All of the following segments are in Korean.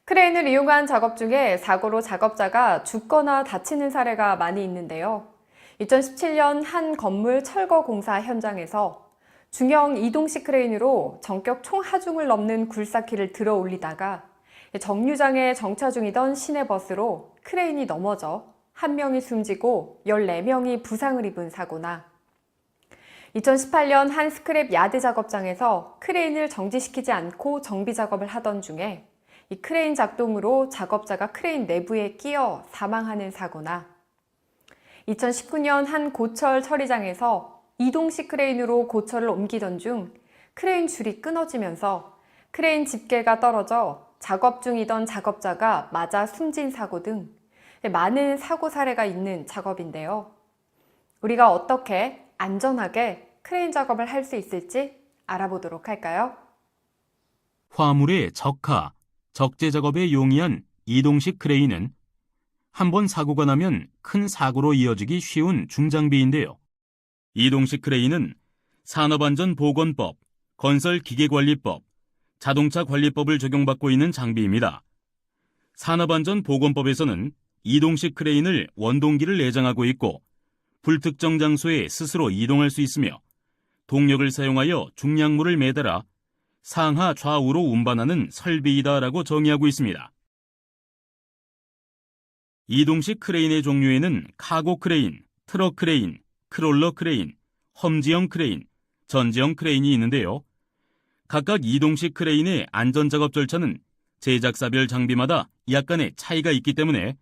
크레인을 이용한 작업 중에 사고로 작업자가 죽거나 다치는 사례가 많이 있는데요. 2017년 한 건물 철거 공사 현장에서 중형 이동식 크레인으로 전격 총하중을 넘는 굴삭기를 들어 올리다가 정류장에 정차 중이던 시내버스로 크레인이 넘어져 한 명이 숨지고 14명이 부상을 입은 사고나 2018년 한 스크랩 야드 작업장에서 크레인을 정지시키지 않고 정비 작업을 하던 중에 이 크레인 작동으로 작업자가 크레인 내부에 끼어 사망하는 사고나 2019년 한 고철 처리장에서 이동식 크레인으로 고철을 옮기던 중 크레인 줄이 끊어지면서 크레인 집게가 떨어져 작업 중이던 작업자가 맞아 숨진 사고 등 많은 사고 사례가 있는 작업인데요. 우리가 어떻게 안전하게 크레인 작업을 할 수 있을지 알아보도록 할까요? 화물의 적하, 적재 작업에 용이한 이동식 크레인은 한 번 사고가 나면 큰 사고로 이어지기 쉬운 중장비인데요. 이동식 크레인은 산업안전보건법, 건설기계관리법, 자동차관리법을 적용받고 있는 장비입니다. 산업안전보건법에서는 이동식 크레인을 원동기를 내장하고 있고 불특정 장소에 스스로 이동할 수 있으며 동력을 사용하여 중량물을 매달아 상하 좌우로 운반하는 설비이다라고 정의하고 있습니다. 이동식 크레인의 종류에는 카고 크레인, 트럭 크레인, 크롤러 크레인, 험지형 크레인, 전지형 크레인이 있는데요. 각각 이동식 크레인의 안전작업 절차는 제작사별 장비마다 약간의 차이가 있기 때문에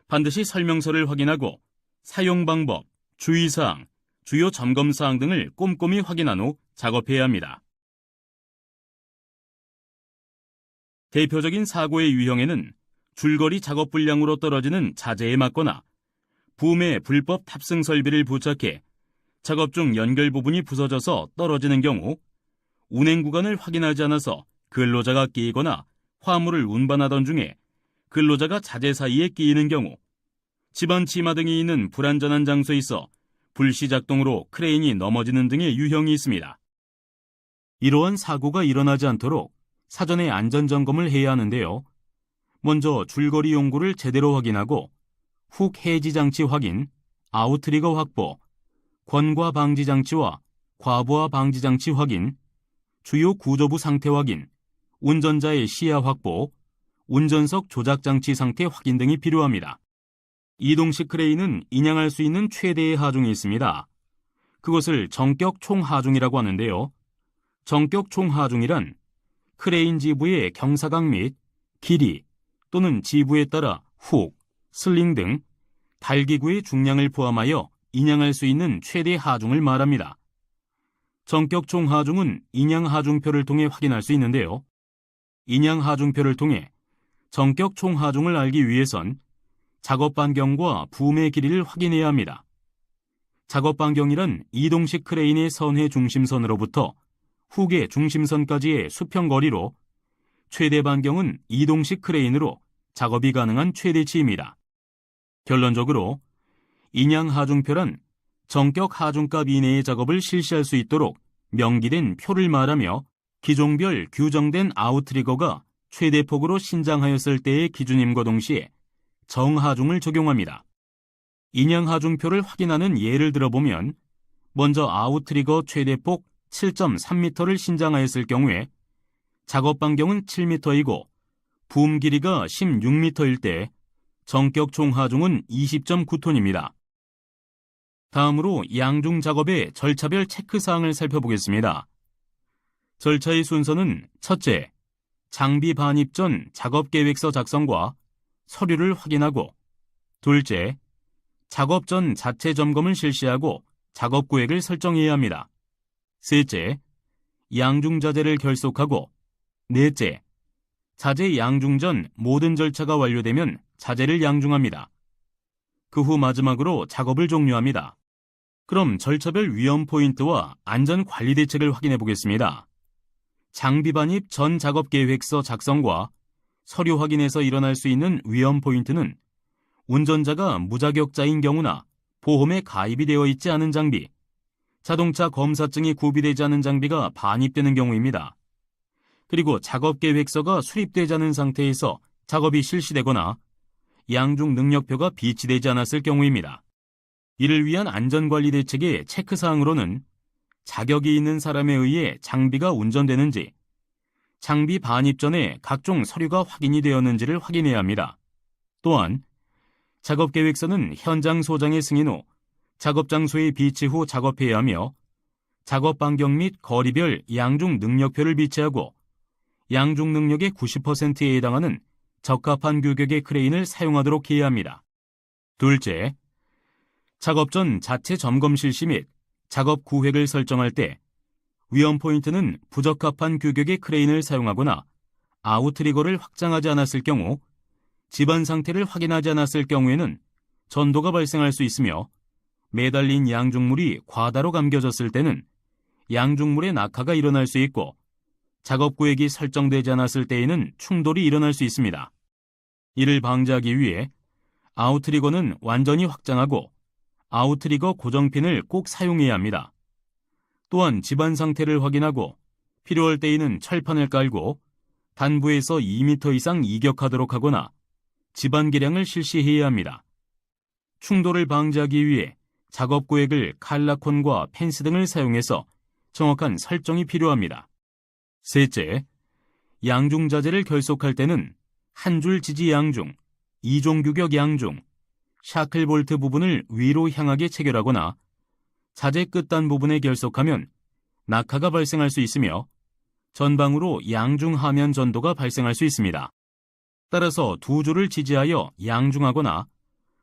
반드시 설명서를 확인하고 사용 방법, 주의사항, 주요 점검사항 등을 꼼꼼히 확인한 후 작업해야 합니다. 대표적인 사고의 유형에는 줄거리 작업 불량으로 떨어지는 자재에 맞거나 붐에 불법 탑승 설비를 부착해 작업 중 연결 부분이 부서져서 떨어지는 경우, 운행 구간을 확인하지 않아서 근로자가 끼이거나 화물을 운반하던 중에 근로자가 자재 사이에 끼이는 경우, 집안 치마 등이 있는 불안전한 장소에 있어 불시 작동으로 크레인이 넘어지는 등의 유형이 있습니다. 이러한 사고가 일어나지 않도록 사전에 안전점검을 해야 하는데요. 먼저 줄거리 용구를 제대로 확인하고 훅 해지 장치 확인, 아웃트리거 확보, 권과 방지 장치와 과부하 방지 장치 확인, 주요 구조부 상태 확인, 운전자의 시야 확보, 운전석 조작 장치 상태 확인 등이 필요합니다. 이동식 크레인은 인양할 수 있는 최대의 하중이 있습니다. 그것을 전격 총하중이라고 하는데요. 전격 총하중이란 크레인 지부의 경사각 및 길이 또는 지부에 따라 훅, 슬링 등 달기구의 중량을 포함하여 인양할 수 있는 최대 하중을 말합니다. 전격 총하중은 인양 하중표를 통해 확인할 수 있는데요. 인양 하중표를 통해 전격 총하중을 알기 위해선 작업 반경과 붐의 길이를 확인해야 합니다. 작업 반경이란 이동식 크레인의 선회 중심선으로부터 훅의 중심선까지의 수평 거리로, 최대 반경은 이동식 크레인으로 작업이 가능한 최대치입니다. 결론적으로 인양 하중표란 전격 하중값 이내의 작업을 실시할 수 있도록 명기된 표를 말하며 기종별 규정된 아웃트리거가 최대폭으로 신장하였을 때의 기준임과 동시에 정하중을 적용합니다. 인양 하중표를 확인하는 예를 들어보면 먼저 아웃트리거 최대폭 7.3m를 신장하였을 경우에 작업 반경은 7m이고 붐 길이가 16m일 때 전격 총하중은 20.9톤입니다. 다음으로 양중 작업의 절차별 체크사항을 살펴보겠습니다. 절차의 순서는 첫째, 장비 반입 전 작업계획서 작성과 서류를 확인하고, 둘째, 작업 전 자체 점검을 실시하고 작업구획을 설정해야 합니다. 셋째, 양중 자재를 결속하고, 넷째, 자재 양중 전 모든 절차가 완료되면 자재를 양중합니다. 그 후 마지막으로 작업을 종료합니다. 그럼 절차별 위험 포인트와 안전 관리 대책을 확인해 보겠습니다. 장비 반입 전 작업 계획서 작성과 서류 확인에서 일어날 수 있는 위험 포인트는 운전자가 무자격자인 경우나 보험에 가입이 되어 있지 않은 장비, 자동차 검사증이 구비되지 않은 장비가 반입되는 경우입니다. 그리고 작업 계획서가 수립되지 않은 상태에서 작업이 실시되거나 양중 능력표가 비치되지 않았을 경우입니다. 이를 위한 안전관리 대책의 체크사항으로는 자격이 있는 사람에 의해 장비가 운전되는지, 장비 반입 전에 각종 서류가 확인이 되었는지를 확인해야 합니다. 또한 작업계획서는 현장 소장의 승인 후 작업 장소에 비치 후 작업해야 하며, 작업 반경 및 거리별 양중 능력표를 비치하고 양중 능력의 90%에 해당하는 적합한 규격의 크레인을 사용하도록 해야 합니다. 둘째, 작업 전 자체 점검 실시 및 작업 구획을 설정할 때 위험 포인트는 부적합한 규격의 크레인을 사용하거나 아웃트리거를 확장하지 않았을 경우, 집안 상태를 확인하지 않았을 경우에는 전도가 발생할 수 있으며, 매달린 양중물이 과다로 감겨졌을 때는 양중물의 낙하가 일어날 수 있고, 작업 구획이 설정되지 않았을 때에는 충돌이 일어날 수 있습니다. 이를 방지하기 위해 아웃트리거는 완전히 확장하고 아웃트리거 고정핀을 꼭 사용해야 합니다. 또한 집안 상태를 확인하고 필요할 때에는 철판을 깔고 단부에서 2m 이상 이격하도록 하거나 집안 개량을 실시해야 합니다. 충돌을 방지하기 위해 작업 구획을 칼라콘과 펜스 등을 사용해서 정확한 설정이 필요합니다. 셋째, 양중 자재를 결속할 때는 한 줄 지지 양중, 2종 규격 양중, 샤클 볼트 부분을 위로 향하게 체결하거나 자재 끝단 부분에 결속하면 낙하가 발생할 수 있으며 전방으로 양중 하면 전도가 발생할 수 있습니다. 따라서 두 줄을 지지하여 양중하거나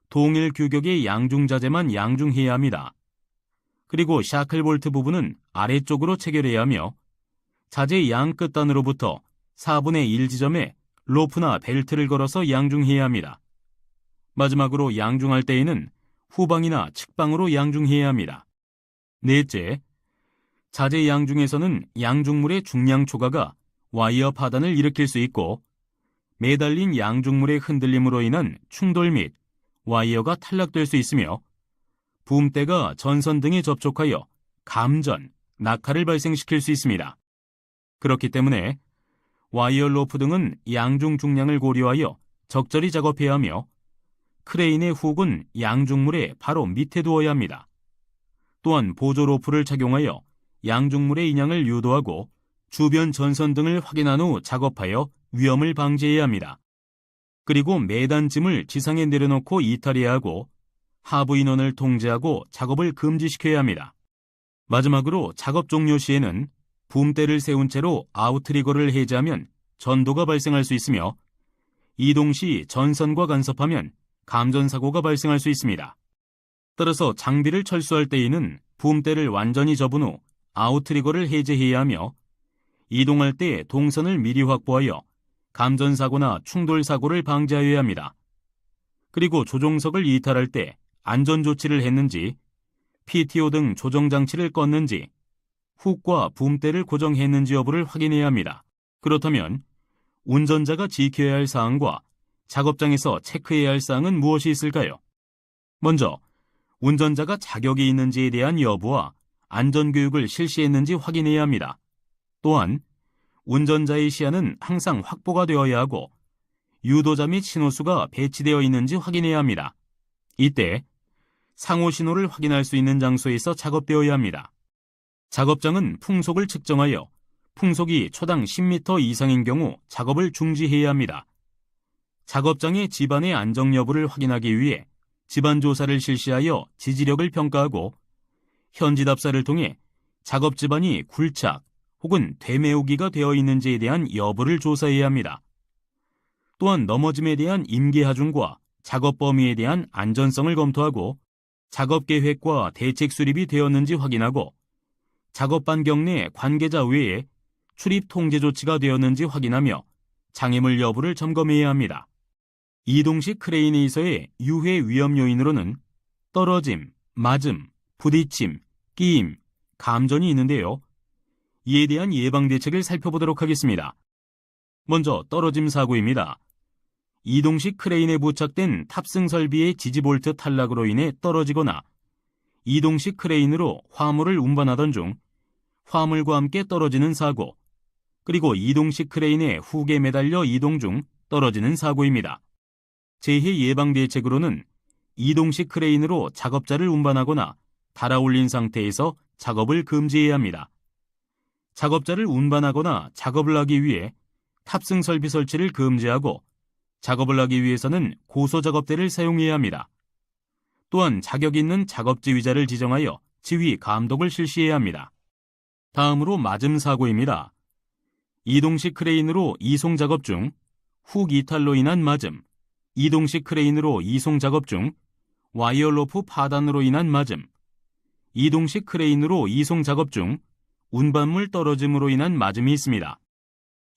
동일 규격의 양중 자재만 양중해야 합니다. 그리고 샤클 볼트 부분은 아래쪽으로 체결해야 하며, 자재 양 끝단으로부터 4분의 1 지점에 로프나 벨트를 걸어서 양중해야 합니다. 마지막으로 양중할 때에는 후방이나 측방으로 양중해야 합니다. 넷째, 자재 양중에서는 양중물의 중량 초과가 와이어 파단을 일으킬 수 있고, 매달린 양중물의 흔들림으로 인한 충돌 및 와이어가 탈락될 수 있으며, 붐대가 전선 등에 접촉하여 감전, 낙하를 발생시킬 수 있습니다. 그렇기 때문에 와이어 로프 등은 양중 중량을 고려하여 적절히 작업해야 하며, 크레인의 훅은 양중물의 바로 밑에 두어야 합니다. 또한 보조 로프를 착용하여 양중물의 인양을 유도하고 주변 전선 등을 확인한 후 작업하여 위험을 방지해야 합니다. 그리고 매단짐을 지상에 내려놓고 이탈해야 하고 하부 인원을 통제하고 작업을 금지시켜야 합니다. 마지막으로 작업 종료 시에는 붐대를 세운 채로 아웃트리거를 해제하면 전도가 발생할 수 있으며, 이동 시 전선과 간섭하면 감전사고가 발생할 수 있습니다. 따라서 장비를 철수할 때에는 붐대를 완전히 접은 후 아웃트리거를 해제해야 하며, 이동할 때 동선을 미리 확보하여 감전사고나 충돌사고를 방지하여야 합니다. 그리고 조종석을 이탈할 때 안전조치를 했는지, PTO 등 조정장치를 껐는지, 훅과 붐대를 고정했는지 여부를 확인해야 합니다. 그렇다면 운전자가 지켜야 할 사항과 작업장에서 체크해야 할 사항은 무엇이 있을까요? 먼저 운전자가 자격이 있는지에 대한 여부와 안전교육을 실시했는지 확인해야 합니다. 또한 운전자의 시야는 항상 확보가 되어야 하고 유도자 및 신호수가 배치되어 있는지 확인해야 합니다. 이때 상호 신호를 확인할 수 있는 장소에서 작업되어야 합니다. 작업장은 풍속을 측정하여 풍속이 초당 10m 이상인 경우 작업을 중지해야 합니다. 작업장의 집안의 안정 여부를 확인하기 위해 집안 조사를 실시하여 지지력을 평가하고 현지 답사를 통해 작업 집안이 굴착 혹은 되메우기가 되어 있는지에 대한 여부를 조사해야 합니다. 또한 넘어짐에 대한 임계 하중과 작업 범위에 대한 안전성을 검토하고 작업 계획과 대책 수립이 되었는지 확인하고 작업 반경 내 관계자 외에 출입 통제 조치가 되었는지 확인하며 장애물 여부를 점검해야 합니다. 이동 시 크레인에서의 유해 위험 요인으로는 떨어짐, 맞음, 부딪힘, 끼임, 감전이 있는데요. 이에 대한 예방 대책을 살펴보도록 하겠습니다. 먼저 떨어짐 사고입니다. 이동 시 크레인에 부착된 탑승 설비의 지지볼트 탈락으로 인해 떨어지거나 이동 시 크레인으로 화물을 운반하던 중 화물과 함께 떨어지는 사고, 그리고 이동 시 크레인의 훅에 매달려 이동 중 떨어지는 사고입니다. 재해 예방 대책으로는 이동식 크레인으로 작업자를 운반하거나 달아올린 상태에서 작업을 금지해야 합니다. 작업자를 운반하거나 작업을 하기 위해 탑승 설비 설치를 금지하고 작업을 하기 위해서는 고소작업대를 사용해야 합니다. 또한 자격 있는 작업지휘자를 지정하여 지휘 감독을 실시해야 합니다. 다음으로 맞음 사고입니다. 이동식 크레인으로 이송 작업 중 훅 이탈로 인한 맞음, 이동식 크레인으로 이송 작업 중 와이어 로프 파단으로 인한 맞음, 이동식 크레인으로 이송 작업 중 운반물 떨어짐으로 인한 맞음이 있습니다.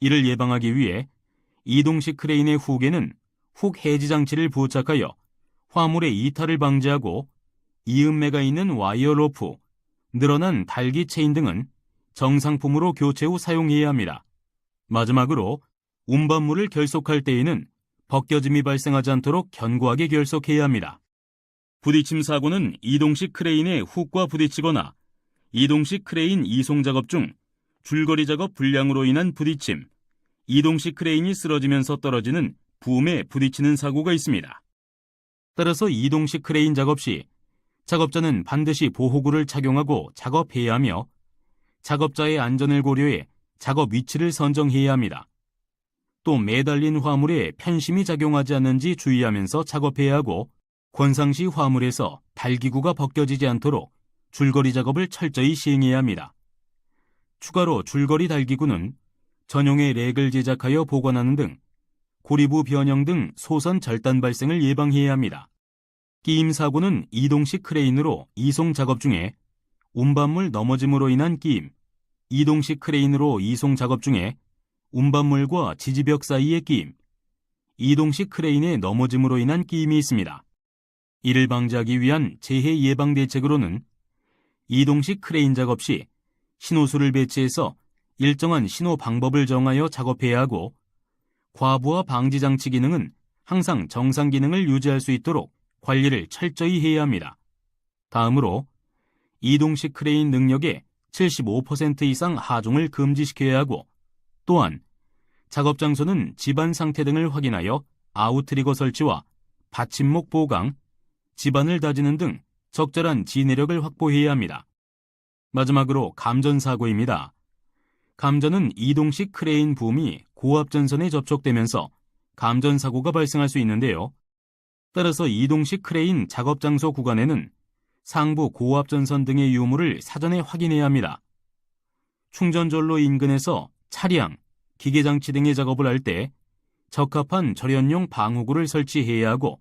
이를 예방하기 위해 이동식 크레인의 훅에는 훅 해지 장치를 부착하여 화물의 이탈을 방지하고 이음매가 있는 와이어 로프, 늘어난 달기 체인 등은 정상품으로 교체 후 사용해야 합니다. 마지막으로 운반물을 결속할 때에는 벗겨짐이 발생하지 않도록 견고하게 결속해야 합니다. 부딪힘 사고는 이동식 크레인의 훅과 부딪히거나 이동식 크레인 이송 작업 중 줄거리 작업 불량으로 인한 부딪힘, 이동식 크레인이 쓰러지면서 떨어지는 붐에 부딪히는 사고가 있습니다. 따라서 이동식 크레인 작업 시 작업자는 반드시 보호구를 착용하고 작업해야 하며 작업자의 안전을 고려해 작업 위치를 선정해야 합니다. 또 매달린 화물에 편심이 작용하지 않는지 주의하면서 작업해야 하고 권상시 화물에서 달기구가 벗겨지지 않도록 줄거리 작업을 철저히 시행해야 합니다. 추가로 줄거리 달기구는 전용의 렉을 제작하여 보관하는 등 고리부 변형 등 소선 절단 발생을 예방해야 합니다. 끼임 사고는 이동식 크레인으로 이송 작업 중에 운반물 넘어짐으로 인한 끼임, 이동식 크레인으로 이송 작업 중에 운반물과 지지벽 사이의 끼임, 이동식 크레인의 넘어짐으로 인한 끼임이 있습니다. 이를 방지하기 위한 재해 예방 대책으로는 이동식 크레인 작업 시 신호수를 배치해서 일정한 신호 방법을 정하여 작업해야 하고 과부하 방지 장치 기능은 항상 정상 기능을 유지할 수 있도록 관리를 철저히 해야 합니다. 다음으로 이동식 크레인 능력의 75% 이상 하중을 금지시켜야 하고 또한 작업 장소는 집안 상태 등을 확인하여 아웃트리거 설치와 받침목 보강, 집안을 다지는 등 적절한 지내력을 확보해야 합니다. 마지막으로 감전 사고입니다. 감전은 이동식 크레인 붐이 고압전선에 접촉되면서 감전 사고가 발생할 수 있는데요. 따라서 이동식 크레인 작업 장소 구간에는 상부 고압전선 등의 유무를 사전에 확인해야 합니다. 충전전로 인근에서 차량, 기계장치 등의 작업을 할 때 적합한 절연용 방호구를 설치해야 하고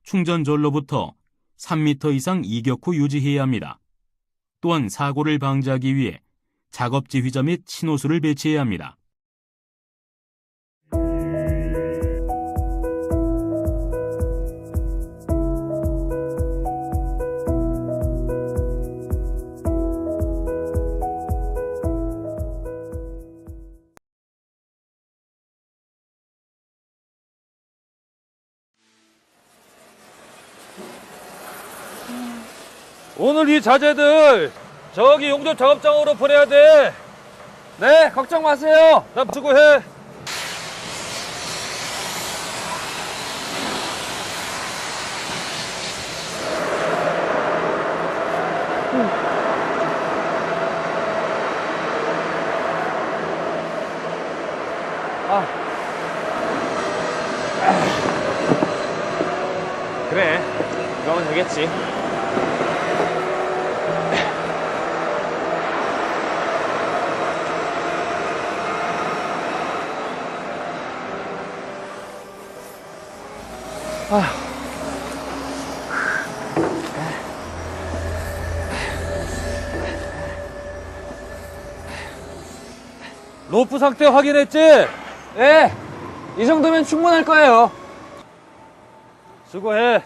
충전전로부터 3m 이상 이격 후 유지해야 합니다. 또한 사고를 방지하기 위해 작업지휘자 및 신호수를 배치해야 합니다. 오늘 이 자재들 저기 용접 작업장으로 보내야 돼. 네, 걱정 마세요. 나 수고해. 그래, 이거면 되겠지. 로프 상태 확인했지? 네, 이 정도면 충분할 거예요. 수고해.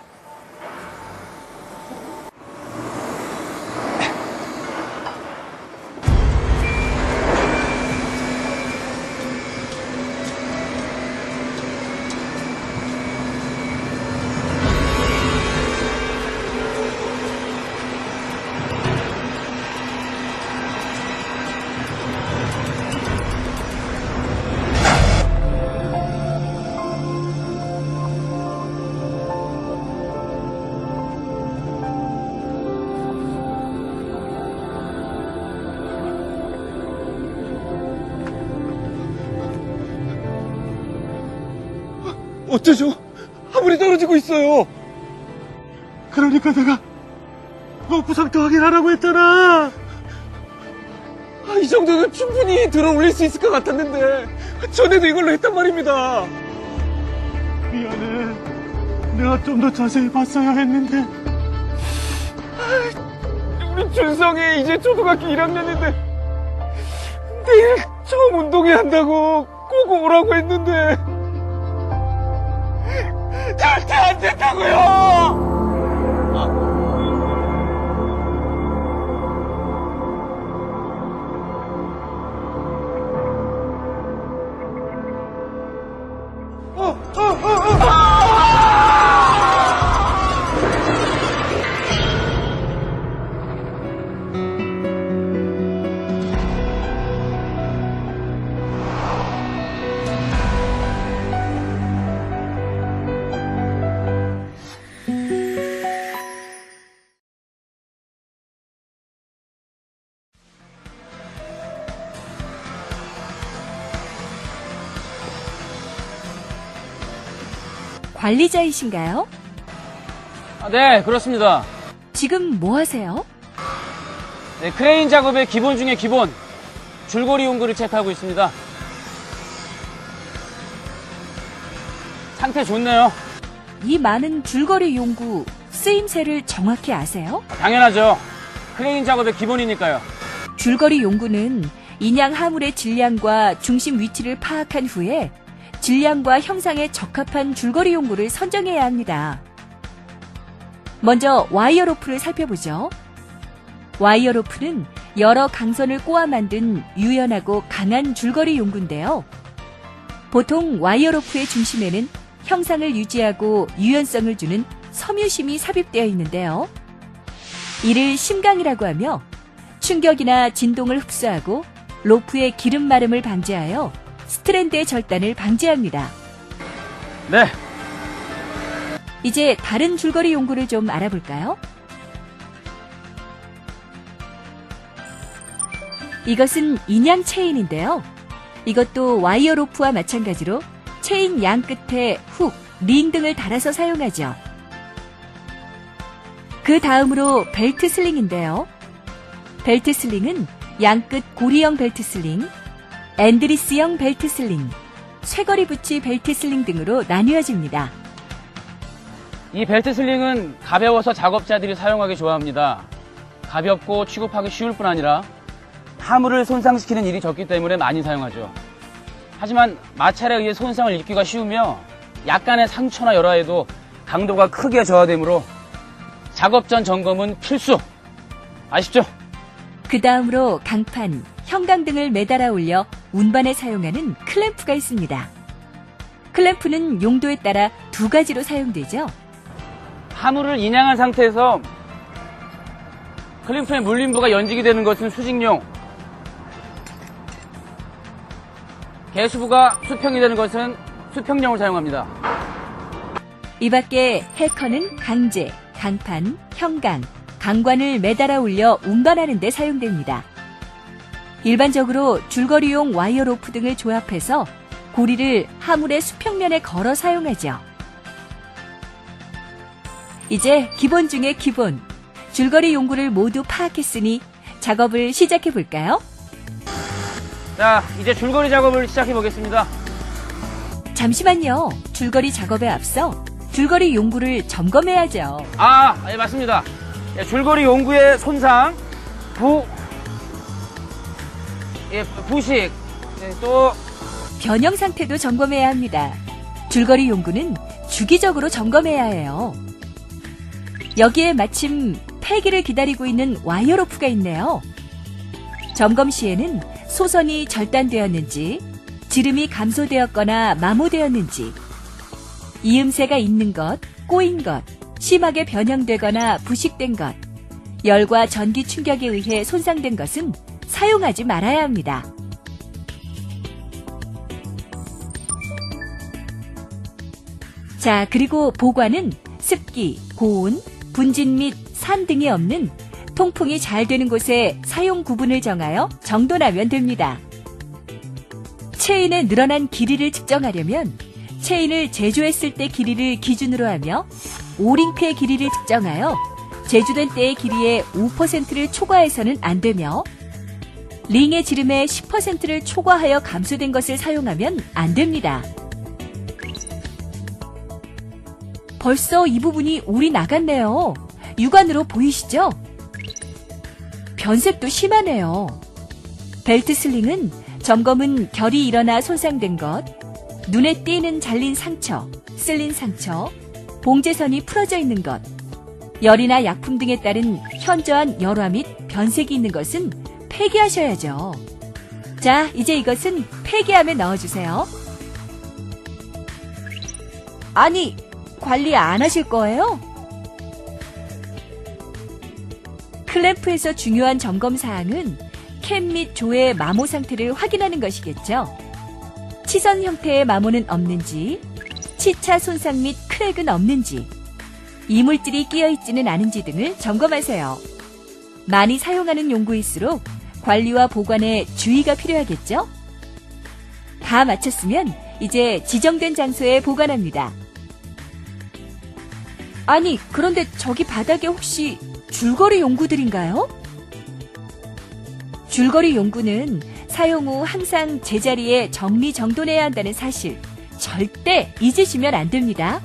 어쩌죠? 화물이 떨어지고 있어요. 그러니까 내가 부상 더 확인하라고 했잖아. 이 정도면 충분히 들어 올릴 수 있을 것 같았는데 전에도 이걸로 했단 말입니다. 미안해. 내가 좀 더 자세히 봤어야 했는데. 우리 준성이 이제 초등학교 1학년인데 내일 처음 운동회 한다고 꼭 오라고 했는데 절대 안 된다고요! 관리자이신가요? 네, 그렇습니다. 지금 뭐 하세요? 네, 크레인 작업의 기본 중에 기본, 줄거리 용구를 체크하고 있습니다. 상태 좋네요. 이 많은 줄거리 용구 쓰임새를 정확히 아세요? 당연하죠. 크레인 작업의 기본이니까요. 줄거리 용구는 인양 하물의 질량과 중심 위치를 파악한 후에 질량과 형상에 적합한 줄거리 용구를 선정해야 합니다. 먼저 와이어 로프를 살펴보죠. 와이어 로프는 여러 강선을 꼬아 만든 유연하고 강한 줄거리 용구인데요. 보통 와이어 로프의 중심에는 형상을 유지하고 유연성을 주는 섬유심이 삽입되어 있는데요. 이를 심강이라고 하며 충격이나 진동을 흡수하고 로프의 기름 마름을 방지하여 스트랜드의 절단을 방지합니다. 네, 이제 다른 줄거리 용구를 좀 알아볼까요? 이것은 인양 체인인데요. 이것도 와이어 로프와 마찬가지로 체인 양 끝에 훅, 링 등을 달아서 사용하죠. 그 다음으로 벨트 슬링인데요. 벨트 슬링은 양끝 고리형 벨트 슬링, 앤드리스형 벨트 슬링, 쇠거리 붙이 벨트 슬링 등으로 나뉘어집니다. 이 벨트 슬링은 가벼워서 작업자들이 사용하기 좋아합니다. 가볍고 취급하기 쉬울 뿐 아니라 하물을 손상시키는 일이 적기 때문에 많이 사용하죠. 하지만 마찰에 의해 손상을 입기가 쉬우며 약간의 상처나 열화에도 강도가 크게 저하되므로 작업 전 점검은 필수! 아시죠? 그 다음으로 강판, 형강 등을 매달아 올려 운반에 사용하는 클램프가 있습니다. 클램프는 용도에 따라 두 가지로 사용되죠. 하물을 인양한 상태에서 클램프의 물림부가 연직이 되는 것은 수직용, 개수부가 수평이 되는 것은 수평용을 사용합니다. 이 밖에 해커는 강제, 강판, 형강, 강관을 매달아 올려 운반하는 데 사용됩니다. 일반적으로 줄거리용 와이어 로프 등을 조합해서 고리를 하물의 수평면에 걸어 사용하죠. 이제 기본 중에 기본, 줄거리 용구를 모두 파악했으니 작업을 시작해 볼까요? 자, 이제 줄거리 작업을 시작해 보겠습니다. 잠시만요. 줄거리 작업에 앞서 줄거리 용구를 점검해야죠. 예, 맞습니다. 예, 줄거리 용구의 손상, 부식, 예, 또 변형 상태도 점검해야 합니다. 줄거리 용구는 주기적으로 점검해야 해요. 여기에 마침 폐기를 기다리고 있는 와이어 로프가 있네요. 점검 시에는 소선이 절단되었는지, 지름이 감소되었거나 마모되었는지, 이음새가 있는 것, 꼬인 것, 심하게 변형되거나 부식된 것, 열과 전기 충격에 의해 손상된 것은 사용하지 말아야 합니다. 자, 그리고 보관은 습기, 고온, 분진 및 산 등이 없는 통풍이 잘 되는 곳에 사용 구분을 정하여 정돈하면 됩니다. 체인의 늘어난 길이를 측정하려면 체인을 제조했을 때 길이를 기준으로 하며 오링크의 길이를 특정하여 제조된 때의 길이의 5%를 초과해서는 안 되며 링의 지름의 10%를 초과하여 감소된 것을 사용하면 안 됩니다. 벌써 이 부분이 울이 나갔네요. 육안으로 보이시죠? 변색도 심하네요. 벨트 슬링은 점검은 결이 일어나 손상된 것, 눈에 띄는 잘린 상처, 쓸린 상처, 봉제선이 풀어져 있는 것, 열이나 약품 등에 따른 현저한 열화 및 변색이 있는 것은 폐기하셔야죠. 자, 이제 이것은 폐기함에 넣어주세요. 아니, 관리 안 하실 거예요? 클램프에서 중요한 점검 사항은 캡 및 조의 마모 상태를 확인하는 것이겠죠. 치선 형태의 마모는 없는지, 치차 손상 및 크랙은 없는지, 이물질이 끼어 있지는 않은지 등을 점검하세요. 많이 사용하는 용구일수록 관리와 보관에 주의가 필요하겠죠? 다 마쳤으면 이제 지정된 장소에 보관합니다. 아니, 그런데 저기 바닥에 혹시 줄거리 용구들인가요? 줄거리 용구는 사용 후 항상 제자리에 정리정돈해야 한다는 사실 절대 잊으시면 안 됩니다.